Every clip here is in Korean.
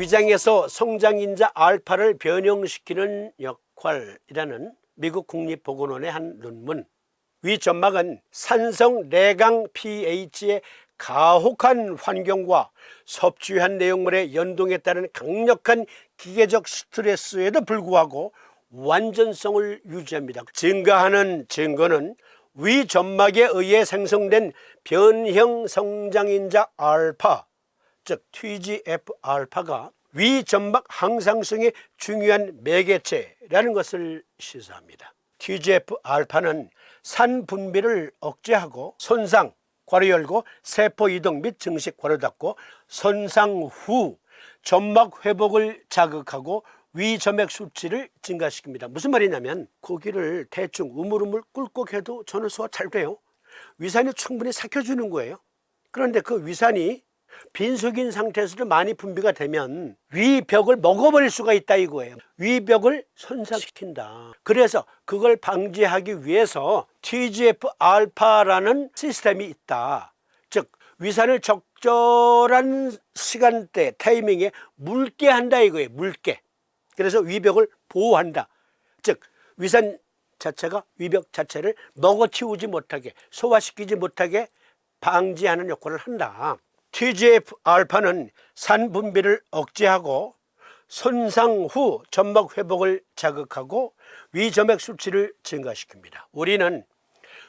위장에서 성장인자 알파를 변형시키는 역할이라는 미국 국립보건원의 한 논문. 위 점막은 산성 내강 pH의 가혹한 환경과 섭취한 내용물의 연동에 따른 강력한 기계적 스트레스에도 불구하고 완전성을 유지합니다. 증가하는 증거는 위 점막에 의해 생성된 변형 성장인자 알파, 즉 TGF-알파가 위 점막 항상성에 중요한 매개체라는 것을 시사합니다. TGF-알파는 산 분비를 억제하고 손상, 괄호 열고 세포 이동 및 증식, 괄호 닫고 손상 후 점막 회복을 자극하고 위 점액 수치를 증가시킵니다. 무슨 말이냐면 고기를 대충 우물우물 꿀꺽 해도 저는 소화 잘 돼요. 위산이 충분히 삭혀주는 거예요. 그런데 그 위산이 빈속인 상태에서도 많이 분비가 되면 위벽을 먹어버릴 수가 있다 이거예요. 위벽을 손상시킨다. 그래서 그걸 방지하기 위해서 TGF-알파라는 시스템이 있다. 즉 위산을 적절한 시간대, 타이밍에 묽게 한다 이거예요. 묽게. 그래서 위벽을 보호한다. 즉 위산 자체가 위벽 자체를 먹어치우지 못하게, 소화시키지 못하게 방지하는 역할을 한다. TGF-알파는 산 분비를 억제하고 손상 후 점막 회복을 자극하고 위점액 수치를 증가시킵니다. 우리는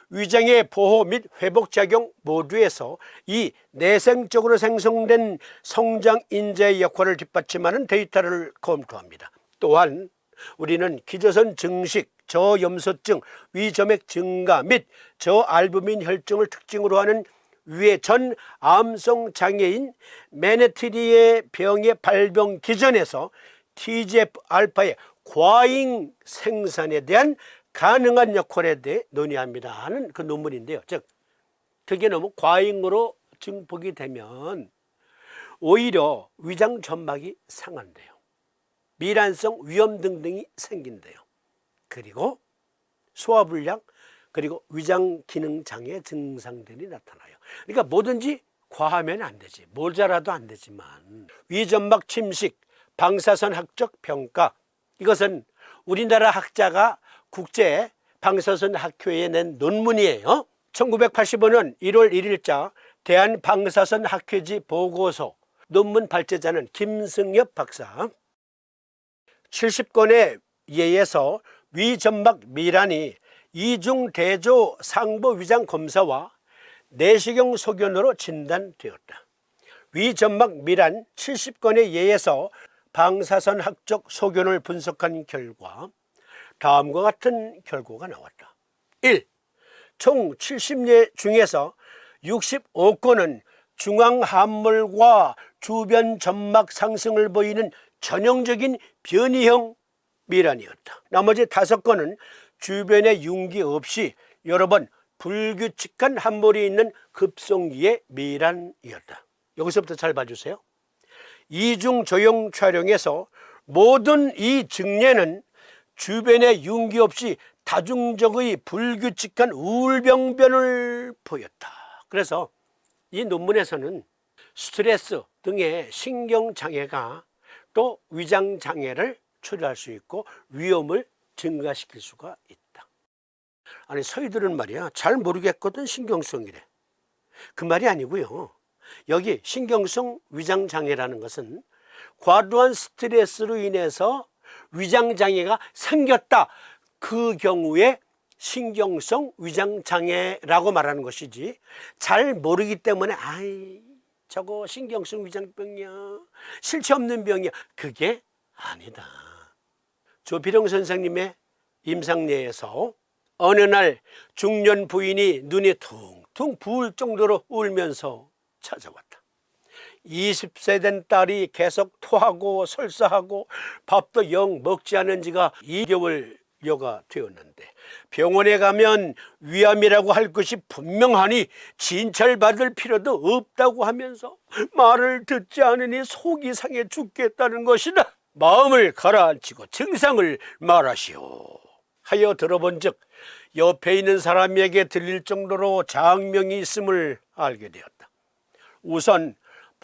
위장의 보호 및 회복작용 모두에서 이 내생적으로 생성된 성장인자의 역할을 뒷받침하는 데이터를 검토합니다. 또한 우리는 기저선 증식, 저염소증, 위점액 증가 및 저알부민 혈증을 특징으로 하는 위의 전 암성 장애인 메네트리의 병의 발병 기전에서 TGF-알파의 과잉 생산에 대한 가능한 역할에 대해 논의합니다 하는 그 논문인데요. 즉 그게 너무 과잉으로 증폭이 되면 오히려 위장 점막이 상한대요. 미란성 위염 등등이 생긴대요. 그리고 소화불량, 그리고 위장 기능 장애 증상들이 나타나요. 그러니까 뭐든지 과하면 안 되지. 모자라도 안 되지만 위점막 침식, 방사선학적 평가, 이것은 우리나라 학자가 국제 방사선 학회에 낸 논문이에요. 1985년 1월 1일자 대한방사선 학회지 보고서, 논문 발제자는 김승엽 박사. 70건의 예에서 위점막 미란이 이중대조 상부 위장 검사와 내시경 소견으로 진단되었다. 위점막 미란 70건의 예에서 방사선학적 소견을 분석한 결과 다음과 같은 결과가 나왔다. 1. 총 70예 중에서 65건은 중앙함몰과 주변 점막 상승을 보이는 전형적인 변이형 미란이었다. 나머지 5건은 주변에 융기 없이 여러 번 불규칙한 함몰이 있는 급성기의 미란이었다. 여기서부터 잘 봐주세요. 이중 조형 촬영에서 모든 이 증례는 주변에 융기 없이 다중적의 불규칙한 우울병변을 보였다. 그래서 이 논문에서는 스트레스 등의 신경장애가 또 위장장애를 초래할 수 있고 위험을 증가시킬 수가 있다. 아니 서희들은 말이야 잘 모르겠거든 신경성이래. 그 말이 아니고요. 여기 신경성 위장장애라는 것은 과도한 스트레스로 인해서 위장장애가 생겼다. 그 경우에 신경성 위장장애라고 말하는 것이지 잘 모르기 때문에 아이 저거 신경성 위장병이야, 실체 없는 병이야, 그게 아니다. 조필영 선생님의 임상례에서 어느 날 중년 부인이 눈이 퉁퉁 부을 정도로 울면서 찾아왔다. 20세 된 딸이 계속 토하고 설사하고 밥도 영 먹지 않은 지가 2개월여가 되었는데 병원에 가면 위암이라고 할 것이 분명하니 진찰받을 필요도 없다고 하면서 말을 듣지 않으니 속이 상해 죽겠다는 것이다. 마음을 가라앉히고 증상을 말하시오 하여 들어본 즉 옆에 있는 사람에게 들릴 정도로 장명이 있음을 알게 되었다. 우선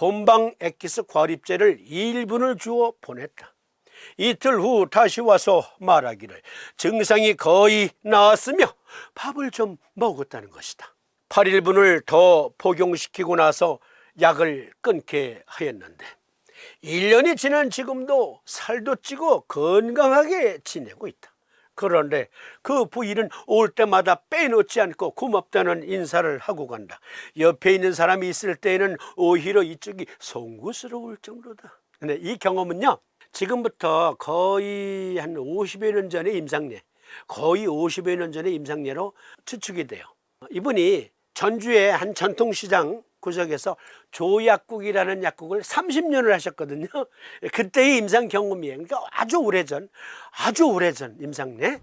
본방 엑기스 과립제를 1분을 주어 보냈다. 이틀 후 다시 와서 말하기를 증상이 거의 나았으며 밥을 좀 먹었다는 것이다. 8일분을 더 복용시키고 나서 약을 끊게 하였는데 1년이 지난 지금도 살도 찌고 건강하게 지내고 있다. 그런데 그 부인은 올 때마다 빼놓지 않고 고맙다는 인사를 하고 간다. 옆에 있는 사람이 있을 때에는 오히려 이쪽이 송구스러울 정도다. 근데 이 경험은요, 지금부터 거의 한 50여 년 전의 임상례, 거의 50여 년 전의 임상례로 추측이 돼요. 이분이 전주의 한 전통시장 구석에서 조약국이라는 약국을 30년을 하셨거든요. 그때의 임상 경험이에요. 그러니까 아주 오래전 임상례.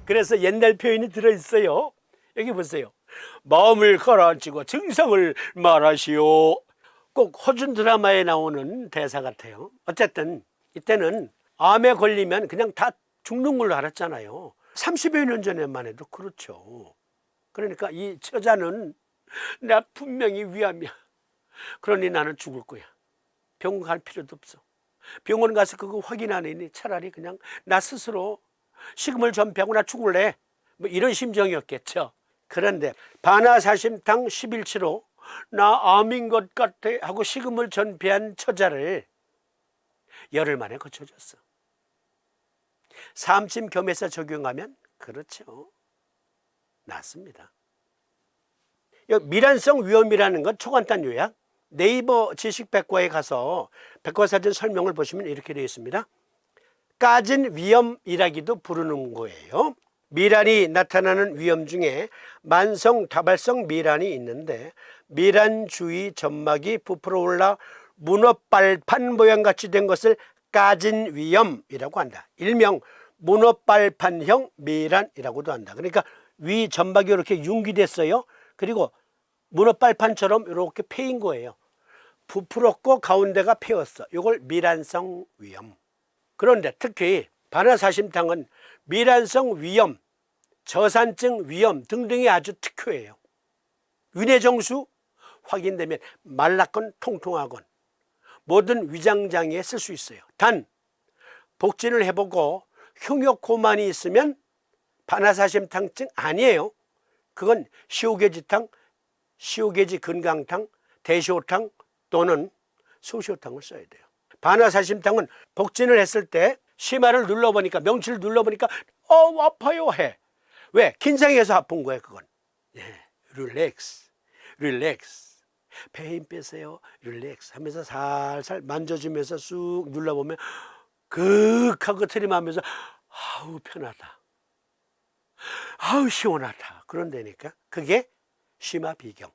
그래서 옛날 표현이 들어있어요. 여기 보세요. 마음을 가라앉히고 증상을 말하시오. 꼭 허준 드라마에 나오는 대사 같아요. 어쨌든 이때는 암에 걸리면 그냥 다 죽는 걸로 알았잖아요. 30여 년 전에만 해도 그렇죠. 그러니까 이 처자는 나 분명히 위암이야. 그러니 나는 죽을 거야. 병원 갈 필요도 없어. 병원 가서 그거 확인 안 했니? 차라리 그냥 나 스스로 식음을 전폐하고 나 죽을래. 뭐 이런 심정이었겠죠. 그런데 반화사심탕 11치로 나 암인 것 같아 하고 식음을 전폐한 처자를 열흘 만에 고쳐줬어. 삼침겸에서 적용하면 그렇죠. 낫습니다. 미란성 위염이라는 건 초간단 요약. 네이버 지식백과에 가서 백과사전 설명을 보시면 이렇게 되어 있습니다. 까진 위염이라기도 부르는 거예요. 미란이 나타나는 위염 중에 만성 다발성 미란이 있는데 미란 주위 점막이 부풀어 올라 문어발판 모양같이 된 것을 까진 위염이라고 한다. 일명 문어발판형 미란이라고도 한다. 그러니까 위 점막이 이렇게 융기됐어요. 그리고 문어발판처럼 이렇게 패인 거예요. 부풀었고 가운데가 패였어. 이걸 미란성 위염. 그런데 특히 반화사심탕은 미란성 위염, 저산증 위염 등등이 아주 특효예요. 위내정수 확인되면 말랐건 통통하건 모든 위장장애에 쓸 수 있어요. 단 복진을 해보고 흉욕고만이 있으면 반화사심탕증 아니에요. 그건 시오게지탕, 시오게지 건강탕, 대시오탕 또는 소시오탕을 써야 돼요. 반화사심탕은 복진을 했을 때 심화를 눌러보니까, 명치를 눌러보니까 아파요 해. 왜? 긴장해서 아픈 거예요. 그건. 릴렉스, 릴렉스. 배 힘 빼세요. 릴렉스 하면서 살살 만져주면서 쑥 눌러보면 극하고 트림하면서 아우 편하다, 아우 시원하다 그런다니까. 그게 심화비경.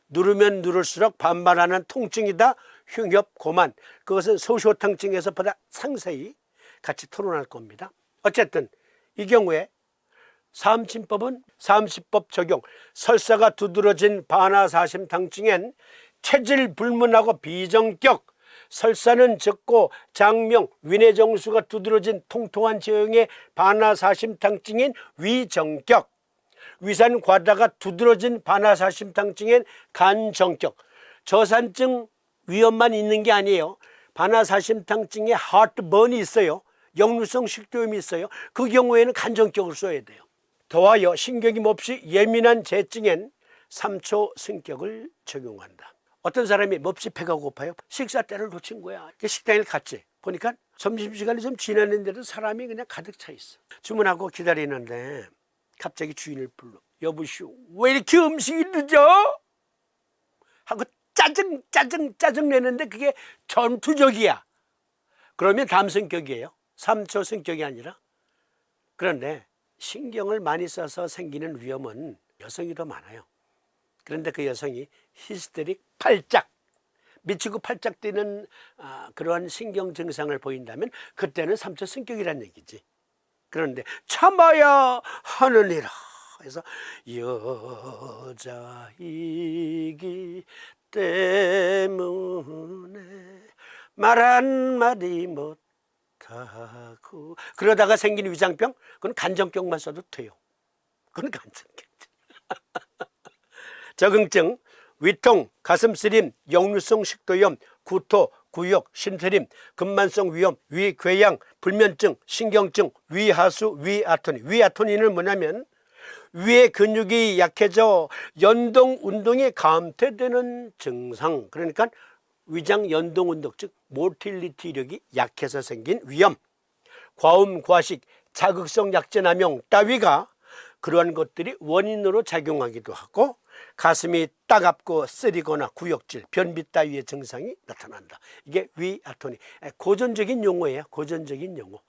누르면 누를수록 반발하는 통증이다. 흉협고만. 그것은 소시오탕증에서 보다 상세히 같이 토론할 겁니다. 어쨌든 이 경우에 삼침법은 삼시법 적용. 설사가 두드러진 반화사심탕증엔 체질 불문하고 비정격, 설사는 적고 장명, 위내정수가 두드러진 통통한 제형의 반화사심탕증엔 위정격, 위산 과다가 두드러진 반화사심탕증엔 간정격. 저산증 위험만 있는 게 아니에요. 반화사심탕증에 하트번이 있어요. 역류성 식도염이 있어요. 그 경우에는 간정격을 써야 돼요. 더하여 신경이 몹시 예민한 재증엔 3초 승격을 적용한다. 어떤 사람이 몹시 배가 고파요. 식사 때를 놓친 거야. 식당에 갔지. 보니까 점심시간이 좀 지났는데도 사람이 그냥 가득 차 있어. 주문하고 기다리는데 갑자기 주인을 불러. 여보시오, 왜 이렇게 음식이 늦어? 하고 짜증 내는데 그게 전투적이야. 그러면 다음 성격이에요. 3초 성격이 아니라. 그런데 신경을 많이 써서 생기는 위험은 여성이 더 많아요. 그런데 그 여성이 히스테릭 팔짝, 미치고 팔짝 뛰는 그러한 신경 증상을 보인다면 그때는 3초 성격이란 얘기지. 그런데 참아야 하느니라 해서 여자이기 때문에 말 한마디 못하고, 그러다가 생긴 위장병, 그건 간정격만 써도 돼요. 그건 간증겠지. 적응증, 위통, 가슴쓰림, 역류성 식도염, 구토, 구역, 신트림, 근만성 위염, 위궤양, 불면증, 신경증, 위하수, 위아토닌. 위아토닌은 뭐냐면 위의 근육이 약해져 연동 운동이 감퇴되는 증상. 그러니까 위장 연동 운동, 즉 모틸리티 이력이 약해서 생긴 위염. 과음, 과식, 자극성 약제 남용 따위가 그러한 것들이 원인으로 작용하기도 하고 가슴이 따갑고 쓰리거나 구역질, 변비 따위의 증상이 나타난다. 이게 위아토닌. 고전적인 용어예요. 고전적인 용어.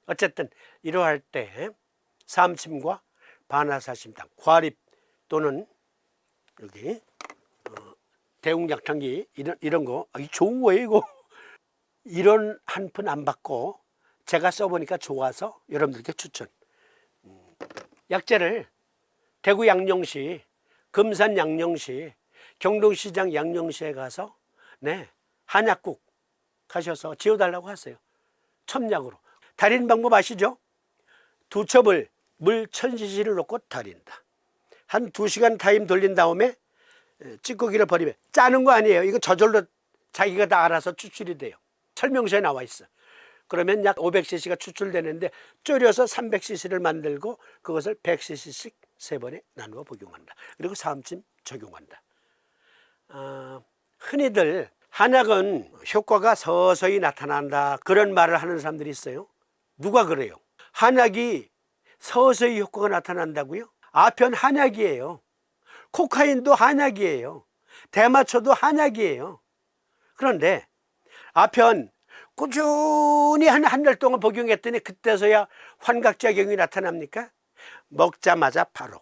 어쨌든 이러할 때 삼침과 반화사심탕, 과립 또는 여기 대웅약탕기 이런 거 좋은 거예요 이거. 이런 한 푼 안 받고 제가 써보니까 좋아서 여러분들께 추천. 약재를 대구 양령시, 금산 양령시, 경동시장 양령시에 가서 한약국 가셔서 지어달라고 하세요. 첨약으로. 달인 방법 아시죠? 두 첩을 물 1000cc를 넣고 달인다. 한 2시간 타임 돌린 다음에 찌꺼기를 버리면 짜는 거 아니에요. 이거 저절로 자기가 다 알아서 추출이 돼요. 설명서에 나와 있어. 그러면 약 500cc가 추출되는데 줄여서 300cc를 만들고 그것을 100cc씩 3번에 나누어 복용한다. 그리고 사음침 적용한다. 흔히들 한약은 효과가 서서히 나타난다 그런 말을 하는 사람들이 있어요. 누가 그래요? 한약이 서서히 효과가 나타난다고요? 아편 한약이에요. 코카인도 한약이에요. 대마초도 한약이에요. 그런데 아편 꾸준히 한 달 동안 복용했더니 그때서야 환각작용이 나타납니까? 먹자마자 바로.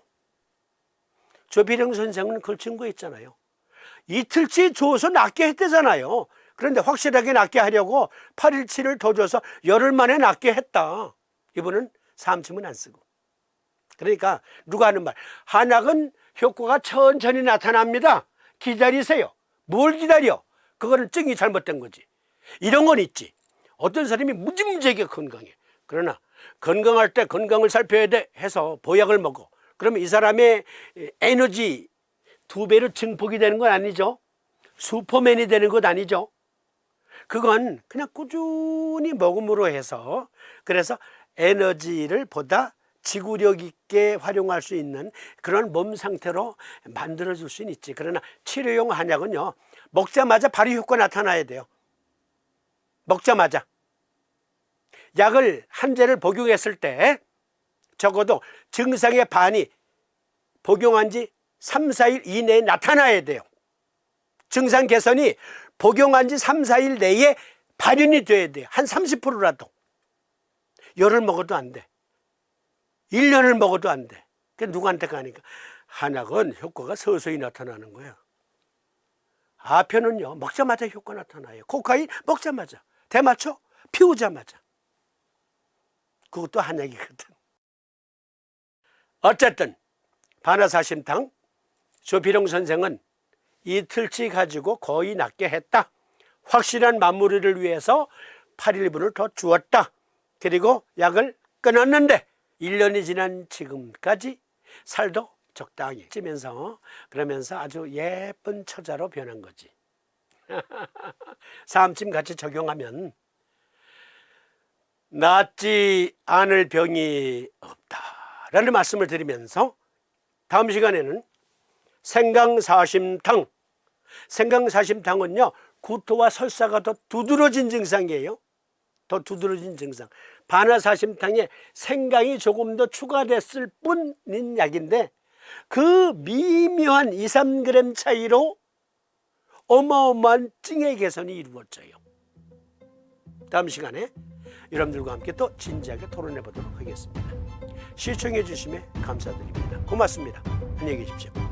조비령 선생은 그걸 증거했잖아요. 이틀치 줘서 낫게 했대잖아요. 그런데 확실하게 낫게 하려고 8일치를 더 줘서 열흘 만에 낫게 했다. 이분은 삼침은 안 쓰고. 그러니까 누가 하는 말, 한약은 효과가 천천히 나타납니다. 기다리세요. 뭘 기다려? 그거는 증이 잘못된 거지. 이런 건 있지. 어떤 사람이 무지무지하게 건강해. 그러나 건강할 때 건강을 살펴야 돼 해서 보약을 먹어. 그러면 이 사람의 에너지 2배로 증폭이 되는 건 아니죠. 슈퍼맨이 되는 것 아니죠. 그건 그냥 꾸준히 먹음으로 해서 그래서 에너지를 보다 지구력 있게 활용할 수 있는 그런 몸 상태로 만들어줄 수는 있지. 그러나 치료용 한약은요, 먹자마자 바로 효과 나타나야 돼요. 먹자마자. 약을 한 재를 복용했을 때 적어도 증상의 반이 복용한 지 3, 4일 이내에 나타나야 돼요. 증상 개선이 복용한 지 3, 4일 내에 발현이 돼야 돼요. 한 30%라도. 열을 먹어도 안 돼. 1년을 먹어도 안 돼. 그러니까 누구한테 가니까 한약은 효과가 서서히 나타나는 거야. 아편은요, 먹자마자 효과 나타나요. 코카인 먹자마자. 대마초 피우자마자. 그것도 한약이거든. 어쨌든 반화사심탕 조비룡 선생은 이틀치 가지고 거의 낫게 했다. 확실한 마무리를 위해서 8일분을 더 주었다. 그리고 약을 끊었는데 1년이 지난 지금까지 살도 적당히 찌면서 그러면서 아주 예쁜 처자로 변한 거지. 사암침 같이 적용하면 낫지 않을 병이 없다라는 말씀을 드리면서 다음 시간에는 생강사심탕. 생강사심탕은요, 구토와 설사가 더 두드러진 증상이에요. 더 두드러진 증상. 반화사심탕에 생강이 조금 더 추가됐을 뿐인 약인데 그 미묘한 2, 3g 차이로 어마어마한 증의 개선이 이루어져요. 다음 시간에 여러분들과 함께 또 진지하게 토론해 보도록 하겠습니다. 시청해 주심에 감사드립니다. 고맙습니다. 안녕히 계십시오.